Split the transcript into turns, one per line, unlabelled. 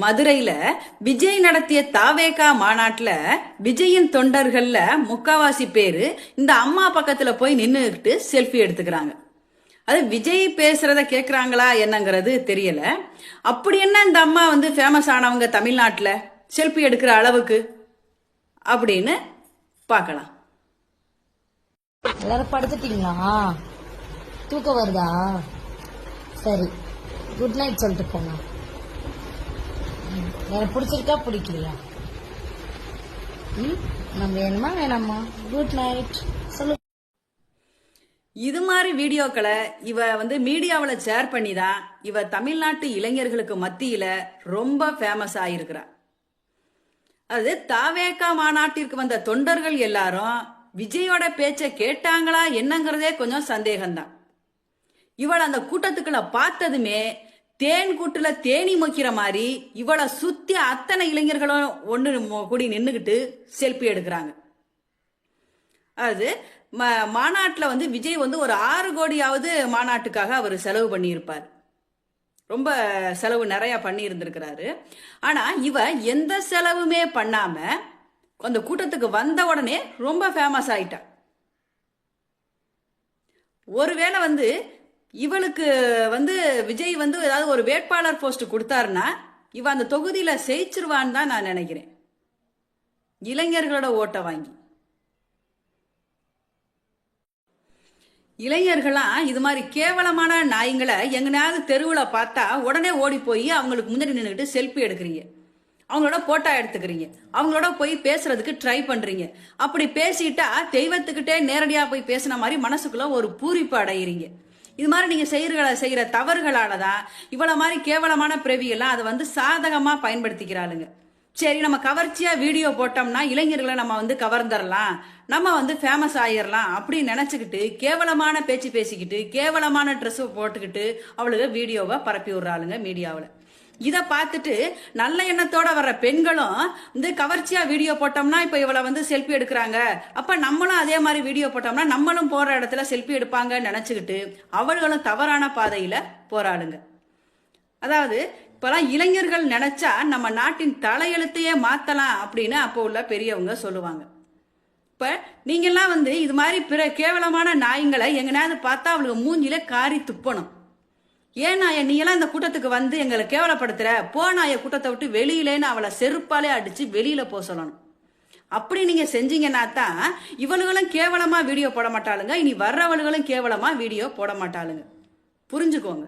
மதுரையில விஜய் நடத்திய தாவேகா மாநாட்டுல விஜயின் தொண்டர்கள்ல முக்காவாசி பேரு இந்த அம்மா பக்கத்துல போய் நின்னுகிட்டு செல்ஃபி எடுத்துக்கிறாங்க. அது விஜய் பேசுறத கேக்குறாங்களா என்னங்கிறது தெரியல. அப்படி என்ன இந்த அம்மா ஃபேமஸ் ஆனவங்க தமிழ்நாட்டுல செல்ஃபி எடுக்கிற அளவுக்கு அப்படின்னு பார்க்கலாம்.
எல்லாரும் படுத்துட்டீங்களா? தூக்கம் வருதா? சரி, குட் நைட் சொல்லிட்டு போங்க. எனக்கு பிடிச்சிருக்கா பிடிக்கலையா? நம்ம வேணுமா வேணாமா? குட் நைட் சொல்லு.
இது மாதிரி வீடியோக்களை இவ மீடியாவில் ஷேர் பண்ணி தான் இவ தமிழ்நாட்டு இளைஞர்களுக்கு மத்தியில ரொம்ப ஃபேமஸ் ஆயிருக்கிறா. அது தாவேகா மாநாட்டிற்கு வந்த தொண்டர்கள் எல்லாரும் விஜயோட பேச்சை கேட்டாங்களா என்னங்கிறதே கொஞ்சம் சந்தேகம்தான். இவளை அந்த கூட்டத்துக்குள்ள பார்த்ததுமே தேன் கூட்டுல தேனி மொக்கிற மாதிரி இவளை சுத்தி அத்தனை இளைஞர்களும் ஒன்று கூடி நின்றுகிட்டு செல்ஃபி எடுக்கிறாங்க. அது மாநாட்டில் விஜய் ஒரு 6 கோடியாவது மாநாட்டுக்காக அவர் செலவு பண்ணியிருப்பார். ரொம்ப செலவு நிறைய பண்ணி இருந்திருக்கிறாரு. ஆனா இவ எந்த செலவுமே பண்ணாம அந்த கூட்டத்துக்கு வந்த உடனே ரொம்ப ஃபேமஸ் ஆயிட்டா. ஒருவேளை இவளுக்கு விஜய் ஏதாவது ஒரு வேட்பாளர் போஸ்ட் கொடுத்தாருன்னா இவ அந்த தொகுதியில ஜெயிச்சிருவான்னு தான் நான் நினைக்கிறேன். இளைஞர்களோட ஓட்டை வாங்கி இளைஞர்கள்லாம் இது மாதிரி கேவலமான நாய்களை எங்கனாவது தெருவில் பார்த்தா உடனே ஓடி போய் அவங்களுக்கு முன்னாடி நின்றுட்டு செல்ஃபி எடுக்கிறீங்க, அவங்களோட போட்டோ எடுத்துக்கிறீங்க, அவங்களோட போய் பேசுறதுக்கு ட்ரை பண்றீங்க. அப்படி பேசிட்டா தெய்வத்துக்கிட்டே நேரடியா போய் பேசின மாதிரி மனசுக்குள்ள ஒரு பூரிப்பு அடைகிறீங்க. இது மாதிரி நீங்க செய்யற தவறுகளாலதான் இவ்வளவு மாதிரி கேவலமான பிறவியெல்லாம் அதை சாதகமா பயன்படுத்திக்கிறாளுங்க. சரி, நம்ம கவர்ச்சியா வீடியோ போட்டோம்னா இளைஞர்களை நம்ம கவர்ந்துடலாம், நம்ம ஃபேமஸ் ஆயிடலாம் அப்படின்னு நினைச்சுக்கிட்டு கேவலமான பேச்சு பேசிக்கிட்டு கேவலமான ட்ரெஸ் போட்டுக்கிட்டு அவளுக்கு வீடியோவை பரப்பி விடுறாளுங்க மீடியாவில். இதை பார்த்துட்டு நல்ல எண்ணத்தோட வர்ற பெண்களும் கவர்ச்சியா வீடியோ போட்டோம்னா இப்ப இவளை செல்ஃபி எடுக்கிறாங்க, அப்ப நம்மளும் அதே மாதிரி வீடியோ போட்டோம்னா நம்மளும் போற இடத்துல செல்ஃபி எடுப்பாங்கன்னு நினைச்சுக்கிட்டு அவர்களும் தவறான பாதையில போராடுங்க. அதாவது இப்பெல்லாம் இளைஞர்கள் நினைச்சா நம்ம நாட்டின் தலையெழுத்தையே மாத்தலாம் அப்படின்னு அப்போ உள்ள பெரியவங்க சொல்லுவாங்க. இப்ப நீங்கெல்லாம் இது மாதிரி பிற கேவலமான நாய்களை எங்கனாவது பார்த்தா அவளுக்கு மூஞ்சில காரி துப்பணும். ஏன் நாய நீ எல்லாம் இந்த கூட்டத்துக்கு எங்களை கேவலப்படுத்துற, போ நாய கூட்டத்தை விட்டு வெளியிலேன்னு அவளை செருப்பாலே அடிச்சு வெளியில போ சொல்லணும். அப்படி நீங்க செஞ்சீங்கன்னா தான் இவளுகளும் கேவலமா வீடியோ போட மாட்டாளுங்க, இனி வர்றவளுகளும் கேவலமா வீடியோ போட மாட்டாளுங்க. புரிஞ்சுக்கோங்க.